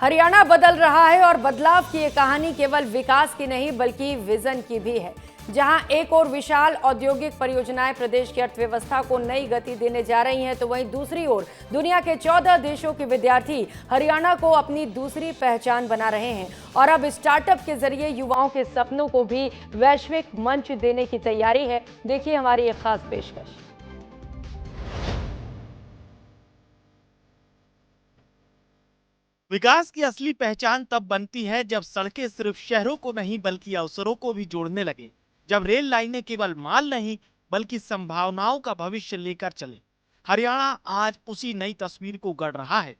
हरियाणा बदल रहा है और बदलाव की ये कहानी केवल विकास की नहीं बल्कि विजन की भी है। जहां एक और विशाल औद्योगिक परियोजनाएं प्रदेश की अर्थव्यवस्था को नई गति देने जा रही हैं, तो वहीं दूसरी ओर दुनिया के 14 देशों के विद्यार्थी हरियाणा को अपनी दूसरी पहचान बना रहे हैं और अब स्टार्टअप के जरिए युवाओं के सपनों को भी वैश्विक मंच देने की तैयारी है। देखिए हमारी एक खास पेशकश। विकास की असली पहचान तब बनती है जब सड़कें सिर्फ शहरों को नहीं बल्कि अवसरों को भी जोड़ने लगे। जब रेल लाइनें केवल माल नहीं बल्कि संभावनाओं का भविष्य लेकर चले। हरियाणा आज उसी नई तस्वीर को गढ़ रहा है।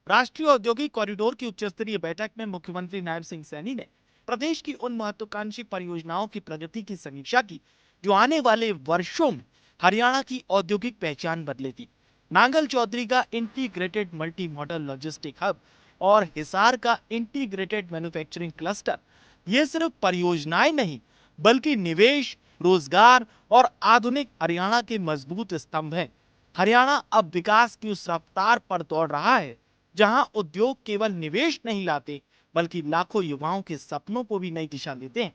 राष्ट्रीय औद्योगिक कॉरिडोर की उच्च स्तरीय बैठक में मुख्यमंत्री नायब सिंह सैनी ने प्रदेश की उन महत्वाकांक्षी परियोजनाओं की प्रगति की समीक्षा की जो आने वाले वर्षों में हरियाणा की औद्योगिक पहचान बदलेगी। नांगल चौधरी का integrated multi modal logistic hub और हिसार का इंटीग्रेटेड मैन्युफैक्चरिंग क्लस्टर ये सिर्फ परियोजनाएं नहीं बल्कि निवेश, रोजगार और आधुनिक हरियाणा के मजबूत स्तंभ हैं। हरियाणा अब विकास की उस रफ्तार पर दौड़ रहा है जहां उद्योग केवल निवेश नहीं लाते बल्कि लाखों युवाओं के सपनों को भी नई दिशा देते हैं।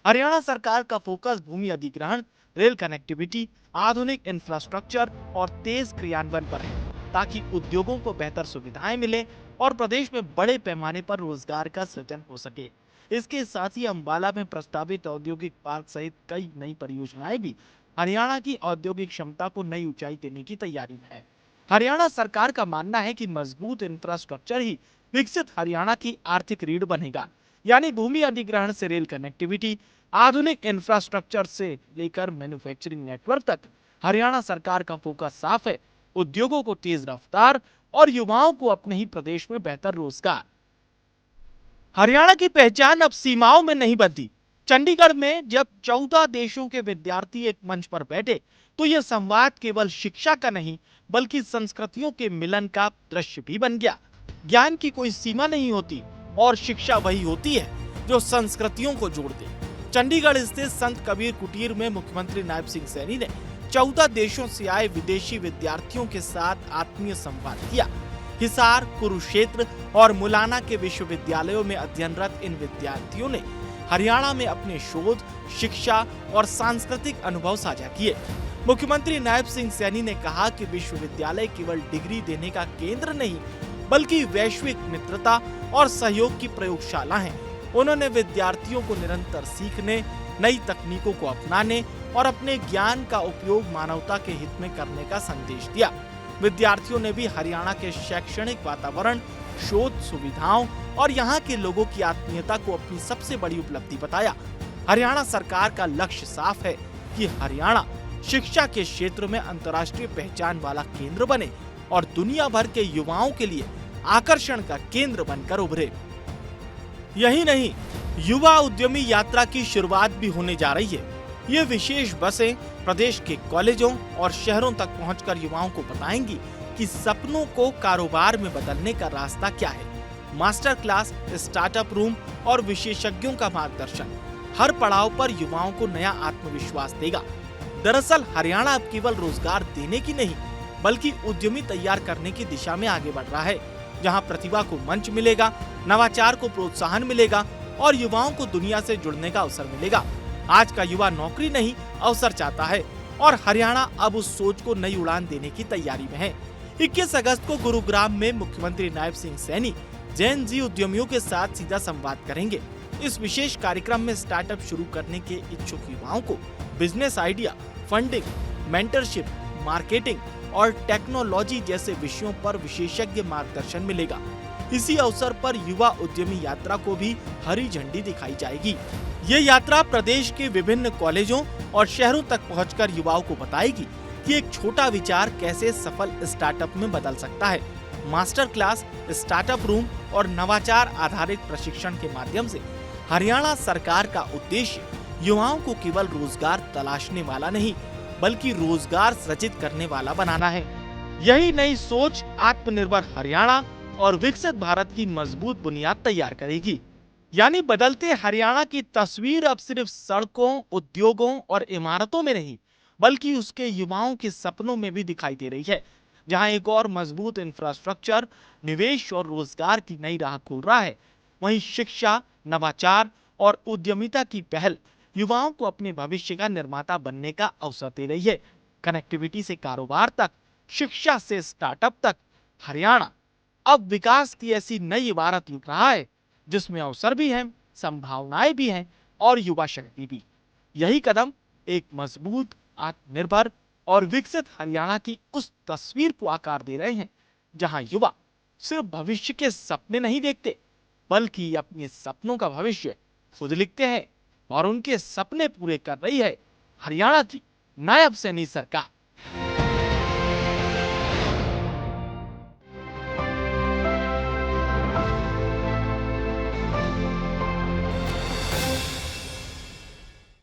हरियाणा सरकार का फोकस भूमि अधिग्रहण, रेल कनेक्टिविटी, आधुनिक इंफ्रास्ट्रक्चर और तेज क्रियान्वयन पर है ताकि उद्योगों को बेहतर सुविधाएं मिले और प्रदेश में बड़े पैमाने पर रोजगार का सृजन हो सके। इसके साथ ही अंबाला में प्रस्तावित औद्योगिक पार्क सहित कई नई परियोजनाएं भी हरियाणा की औद्योगिक क्षमता को नई ऊंचाई देने की तैयारी में है। हरियाणा सरकार का मानना है कि मजबूत इंफ्रास्ट्रक्चर ही विकसित हरियाणा की आर्थिक रीढ़ बनेगा। यानी भूमि अधिग्रहण से रेल कनेक्टिविटी, आधुनिक इंफ्रास्ट्रक्चर से लेकर मैन्युफैक्चरिंग नेटवर्क तक हरियाणा सरकार का फोकस साफ है। उद्योगों को तेज रफ्तार और युवाओं को अपने ही प्रदेश में बेहतर रोजगार। हरियाणा की पहचान अब सीमाओं में नहीं बनती। चंडीगढ़ में जब 14 देशों के विद्यार्थी एक मंच पर बैठे तो यह संवाद केवल शिक्षा का नहीं बल्कि संस्कृतियों के मिलन का दृश्य भी बन गया। ज्ञान की कोई सीमा नहीं होती और शिक्षा वही होती है जो संस्कृतियों को जोड़ दे। चंडीगढ़ स्थित संत कबीर कुटीर में मुख्यमंत्री नायब सिंह सैनी ने 14 देशों से आए विदेशी विद्यार्थियों के साथ आत्मीय संवाद किया। हिसार, कुरुक्षेत्र और मुलाना के विश्वविद्यालयों में अध्ययनरत इन विद्यार्थियों ने हरियाणा में अपने शोध, शिक्षा और सांस्कृतिक अनुभव साझा किए। मुख्यमंत्री नायब सिंह सैनी ने कहा कि विश्वविद्यालय केवल डिग्री देने का केंद्र नहीं बल्कि वैश्विक मित्रता और सहयोग की प्रयोगशाला है। उन्होंने विद्यार्थियों को निरंतर सीखने, नई तकनीकों को अपनाने और अपने ज्ञान का उपयोग मानवता के हित में करने का संदेश दिया। विद्यार्थियों ने भी हरियाणा के शैक्षणिक वातावरण, शोध सुविधाओं और यहाँ के लोगों की आत्मीयता को अपनी सबसे बड़ी उपलब्धि बताया। हरियाणा सरकार का लक्ष्य साफ है कि हरियाणा शिक्षा के क्षेत्र में अंतर्राष्ट्रीय पहचान वाला केंद्र बने और दुनिया भर के युवाओं के लिए आकर्षण का केंद्र बनकर उभरे। यही नहीं, युवा उद्यमी यात्रा की शुरुआत भी होने जा रही है। ये विशेष बसें प्रदेश के कॉलेजों और शहरों तक पहुंचकर युवाओं को बताएंगी कि सपनों को कारोबार में बदलने का रास्ता क्या है। मास्टर क्लास, स्टार्टअप रूम और विशेषज्ञों का मार्गदर्शन हर पड़ाव पर युवाओं को नया आत्मविश्वास देगा। दरअसल हरियाणा अब केवल रोजगार देने की नहीं बल्कि उद्यमी तैयार करने की दिशा में आगे बढ़ रहा है, जहां प्रतिभा को मंच मिलेगा, नवाचार को प्रोत्साहन मिलेगा और युवाओं को दुनिया से जुड़ने का अवसर मिलेगा। आज का युवा नौकरी नहीं अवसर चाहता है और हरियाणा अब उस सोच को नई उड़ान देने की तैयारी में है। 21 अगस्त को गुरुग्राम में मुख्यमंत्री नायब सिंह सैनी जेन जी उद्यमियों के साथ सीधा संवाद करेंगे। इस विशेष कार्यक्रम में स्टार्टअप शुरू करने के इच्छुक युवाओं को business idea, funding, mentorship, marketing और टेक्नोलॉजी जैसे विषयों पर विशेषज्ञ मार्गदर्शन मिलेगा। इसी अवसर पर युवा उद्यमी यात्रा को भी हरी झंडी दिखाई जाएगी। ये यात्रा प्रदेश के विभिन्न कॉलेजों और शहरों तक पहुंचकर युवाओं को बताएगी कि एक छोटा विचार कैसे सफल स्टार्टअप में बदल सकता है। मास्टर क्लास, स्टार्टअप रूम और नवाचार आधारित प्रशिक्षण के माध्यम से हरियाणा सरकार का उद्देश्य युवाओं को केवल रोजगार तलाशने वाला नहीं बल्कि रोजगार सृजित करने वाला बनाना है। यही नई सोच आत्मनिर्भर हरियाणा और विकसित भारत की मजबूत बुनियाद तैयार करेगी। यानी बदलते हरियाणा की तस्वीर अब सिर्फ सड़कों, उद्योगों और इमारतों में नहीं बल्कि उसके युवाओं के सपनों में भी दिखाई दे रही है। जहां एक और मजबूत इंफ्रास्ट्रक्चर निवेश और रोजगार की नई राह खोल रहा है। वहीं शिक्षा, नवाचार और उद्यमिता की पहल युवाओं को अपने भविष्य का निर्माता बनने का अवसर दे रही है। कनेक्टिविटी से कारोबार तक, शिक्षा से स्टार्टअप तक, हरियाणा अब विकास की ऐसी नई इबारत लिख रहा है जिसमें अवसर भी हैं, संभावनाएं भी हैं और युवा शक्ति भी। यही कदम एक मजबूत, आत्मनिर्भर और विकसित हरियाणा की उस तस्वीर को आकार दे रहे हैं जहां युवा सिर्फ भविष्य के सपने नहीं देखते, बल्कि अपने सपनों का भविष्य खुद लिखते हैं और उनके सपने पूरे कर रही है हरियाणा की नायब सैनी सरकार।